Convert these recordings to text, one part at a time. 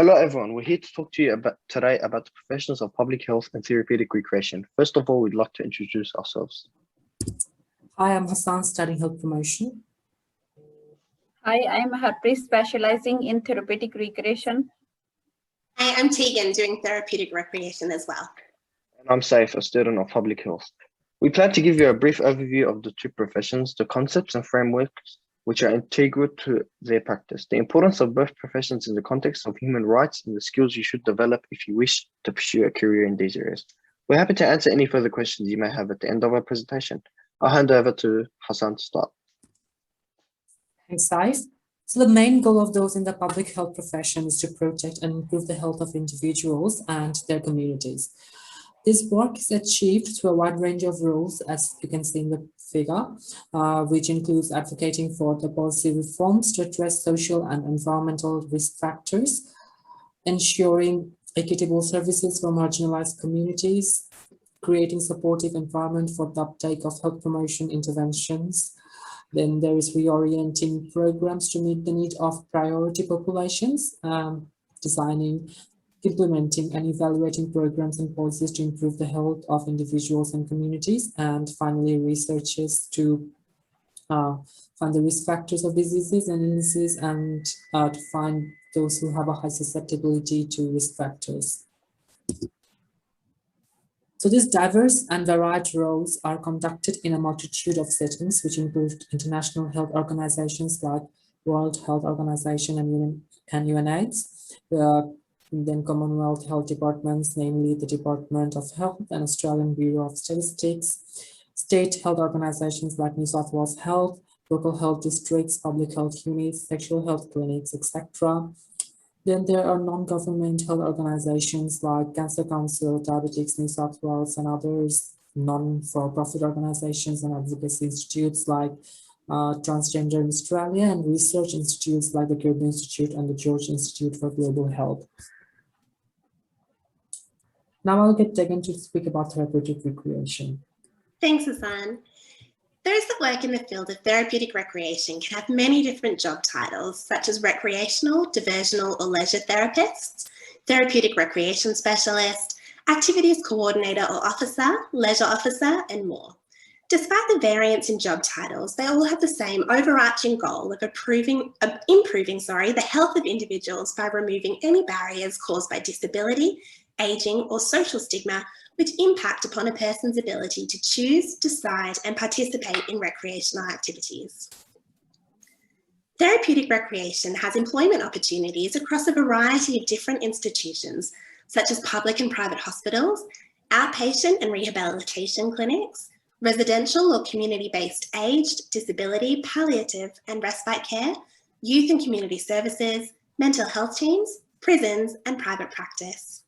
Hello everyone, we're here to talk to you today about the professions of public health and therapeutic recreation. First of all, we'd like to introduce ourselves. Hi, I'm Hassan, studying health promotion. Hi, I'm Harpreet, specializing in therapeutic recreation. Hi, I'm Tegan, doing therapeutic recreation as well. And I'm Saif, a student of public health. We plan to give you a brief overview of the two professions, the concepts and frameworks which are integral to their practice, the importance of both professions in the context of human rights, and the skills you should develop if you wish to pursue a career in these areas. We're happy to answer any further questions you may have at the end of our presentation. I'll hand over to Hassan to start. Thanks, Saif. So the main goal of those in the public health profession is to protect and improve the health of individuals and their communities. This work is achieved through a wide range of roles, as you can see in the figure, which includes advocating for the policy reforms to address social and environmental risk factors, ensuring equitable services for marginalized communities, creating supportive environment for the uptake of health promotion interventions. Then there is reorienting programs to meet the need of priority populations, designing, implementing and evaluating programs and policies to improve the health of individuals and communities, and finally researches to find the risk factors of diseases and illnesses and to find those who have a high susceptibility to risk factors. So these diverse and varied roles are conducted in a multitude of settings, which include international health organizations like World Health Organization and UNAIDS, then Commonwealth health departments, namely the Department of Health and Australian Bureau of Statistics, state health organizations like New South Wales Health, local health districts, public health units, sexual health clinics, etc. Then there are non-government health organizations like Cancer Council, Diabetics New South Wales, and others, non-for-profit organizations and advocacy institutes like Transgender in Australia, and research institutes like the Kirby Institute and the George Institute for Global Health. Now I'll get Tegan to speak about therapeutic recreation. Thanks, Hassan. Those that work in the field of therapeutic recreation can have many different job titles, such as recreational, diversional, or leisure therapists, therapeutic recreation specialist, activities coordinator or officer, leisure officer, and more. Despite the variance in job titles, they all have the same overarching goal of improving the health of individuals by removing any barriers caused by disability, aging, or social stigma which impact upon a person's ability to choose, decide, and participate in recreational activities. Therapeutic recreation has employment opportunities across a variety of different institutions, such as public and private hospitals, outpatient and rehabilitation clinics, residential or community-based aged, disability, palliative and respite care, youth and community services, mental health teams, prisons, and private practice.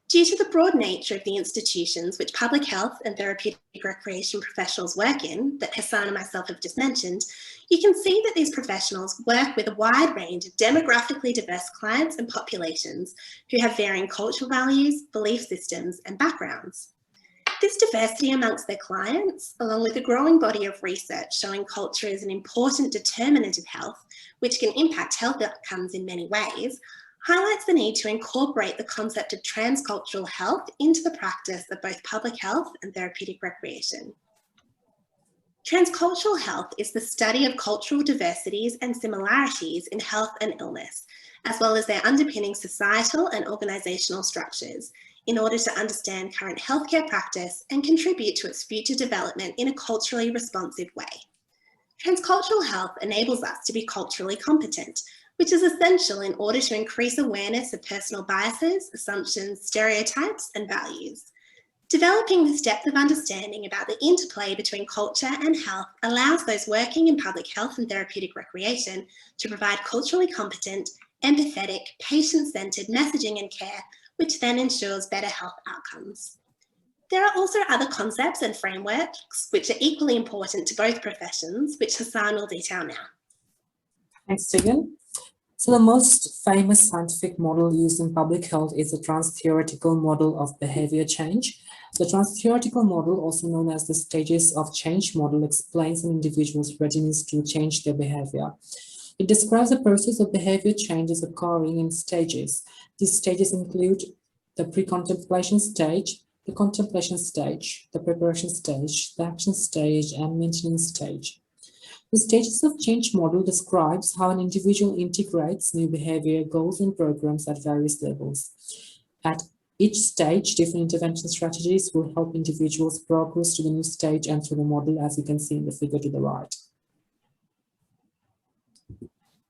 Due to the broad nature of the institutions which public health and therapeutic recreation professionals work in, that Hassan and myself have just mentioned, you can see that these professionals work with a wide range of demographically diverse clients and populations who have varying cultural values, belief systems, and backgrounds. This diversity amongst their clients, along with a growing body of research showing culture is an important determinant of health, which can impact health outcomes in many ways, highlights the need to incorporate the concept of transcultural health into the practice of both public health and therapeutic recreation. Transcultural health is the study of cultural diversities and similarities in health and illness, as well as their underpinning societal and organisational structures, in order to understand current healthcare practice and contribute to its future development in a culturally responsive way. Transcultural health enables us to be culturally competent, which is essential in order to increase awareness of personal biases, assumptions, stereotypes, and values. Developing this depth of understanding about the interplay between culture and health allows those working in public health and therapeutic recreation to provide culturally competent, empathetic, patient-centred messaging and care, which then ensures better health outcomes. There are also other concepts and frameworks which are equally important to both professions, which Hassan will detail now. Thanks, Tegan. So the most famous scientific model used in public health is the trans-theoretical model of behavior change. The trans-theoretical model, also known as the stages of change model, explains an individual's readiness to change their behavior. It describes the process of behavior changes occurring in stages. These stages include the pre-contemplation stage, the contemplation stage, the preparation stage, the action stage, and maintenance stage. The stages of change model describes how an individual integrates new behavior, goals, and programs at various levels. At each stage, different intervention strategies will help individuals progress to the new stage and through the model, as you can see in the figure to the right.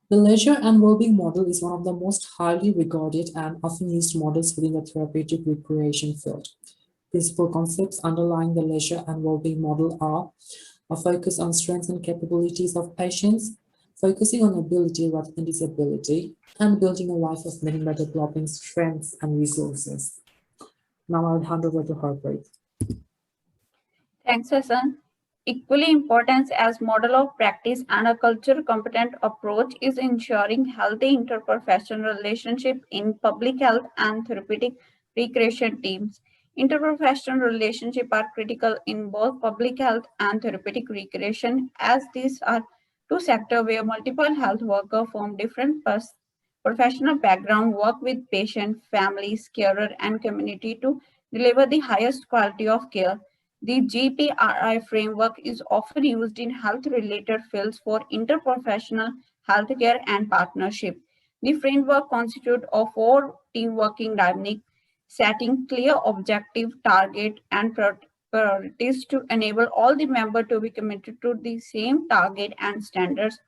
The leisure and well-being model is one of the most highly regarded and often used models within the therapeutic recreation field. Principal concepts underlying the leisure and well-being model are a focus on strengths and capabilities of patients, focusing on ability rather than disability, and building a life of meaning by developing strengths and resources. Now I'll hand over to Harpreet. Thanks, Hassan. Equally important as model of practice and a culture competent approach is ensuring healthy interprofessional relationship in public health and therapeutic recreation teams. Interprofessional relationships are critical in both public health and therapeutic recreation, as these are two sectors where multiple health workers from different professional background work with patient, families, carer, and community to deliver the highest quality of care. The GPRI framework is often used in health-related fields for interprofessional healthcare and partnership. The framework consists of 4 team working dynamics, setting clear objective, target, and priorities to enable all the members to be committed to the same target and standards,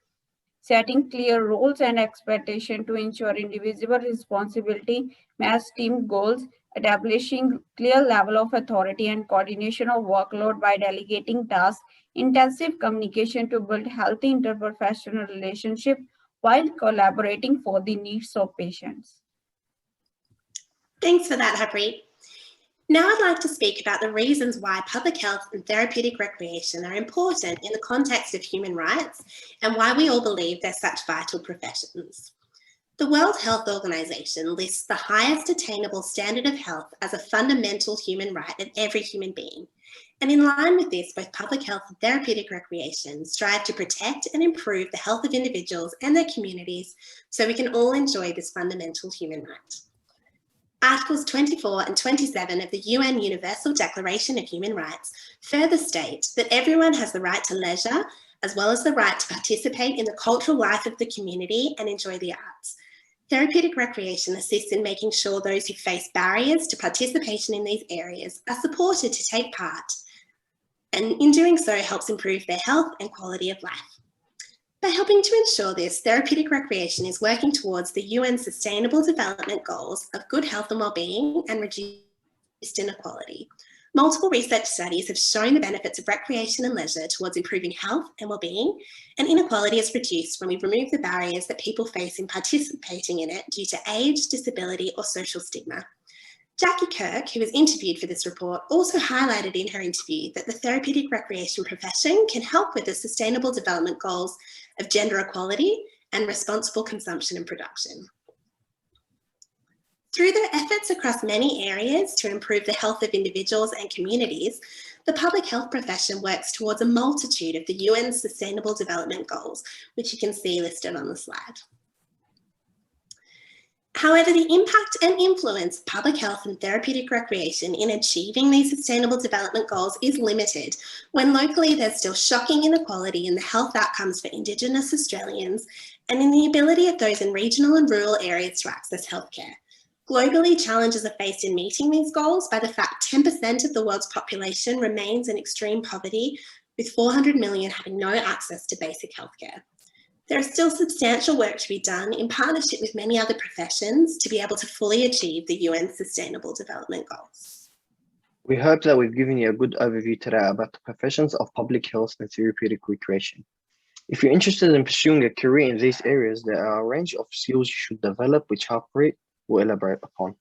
setting clear roles and expectations to ensure individual responsibility match team goals, establishing clear level of authority and coordination of workload by delegating tasks, intensive communication to build healthy interprofessional relationship while collaborating for the needs of patients. Thanks for that, Harpreet. Now I'd like to speak about the reasons why public health and therapeutic recreation are important in the context of human rights and why we all believe they're such vital professions. The World Health Organization lists the highest attainable standard of health as a fundamental human right of every human being. And in line with this, both public health and therapeutic recreation strive to protect and improve the health of individuals and their communities so we can all enjoy this fundamental human right. Articles 24 and 27 of the UN Universal Declaration of Human Rights further state that everyone has the right to leisure, as well as the right to participate in the cultural life of the community and enjoy the arts. Therapeutic recreation assists in making sure those who face barriers to participation in these areas are supported to take part, and in doing so helps improve their health and quality of life. By helping to ensure this, therapeutic recreation is working towards the UN Sustainable Development Goals of good health and well-being and reduced inequality. Multiple research studies have shown the benefits of recreation and leisure towards improving health and well-being, and inequality is reduced when we remove the barriers that people face in participating in it due to age, disability, or social stigma. Jackie Kirk, who was interviewed for this report, also highlighted in her interview that the therapeutic recreation profession can help with the Sustainable Development Goals of gender equality and responsible consumption and production. Through their efforts across many areas to improve the health of individuals and communities, the public health profession works towards a multitude of the UN's Sustainable Development Goals, which you can see listed on the slide. However, the impact and influence of public health and therapeutic recreation in achieving these Sustainable Development Goals is limited when locally there's still shocking inequality in the health outcomes for Indigenous Australians and in the ability of those in regional and rural areas to access healthcare. Globally, challenges are faced in meeting these goals by the fact 10% of the world's population remains in extreme poverty, with 400 million having no access to basic healthcare. There is still substantial work to be done in partnership with many other professions to be able to fully achieve the UN Sustainable Development Goals. We hope that we've given you a good overview today about the professions of public health and therapeutic recreation. If you're interested in pursuing a career in these areas, there are a range of skills you should develop, which Harpreet will elaborate upon.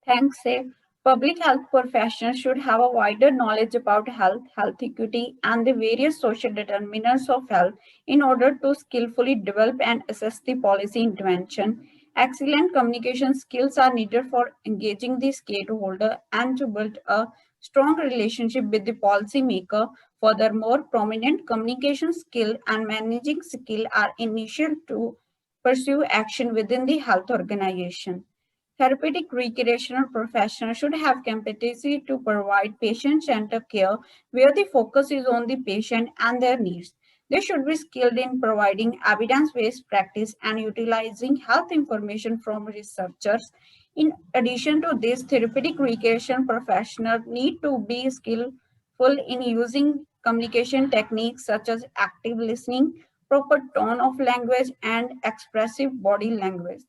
Thanks, Saif. Public health professionals should have a wider knowledge about health, health equity, and the various social determinants of health in order to skillfully develop and assess the policy intervention. Excellent communication skills are needed for engaging the stakeholder and to build a strong relationship with the policymaker Furthermore, prominent communication skill and managing skill are essential to pursue action within the health organization. Therapeutic recreational professionals should have competency to provide patient-centered care where the focus is on the patient and their needs. They should be skilled in providing evidence-based practice and utilizing health information from researchers. In addition to this, therapeutic recreation professionals need to be skillful in using communication techniques such as active listening, proper tone of language, and expressive body language.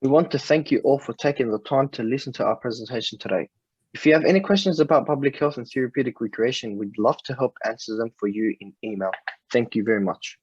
We want to thank you all for taking the time to listen to our presentation today. If you have any questions about public health and therapeutic recreation, we'd love to help answer them for you in email. Thank you very much.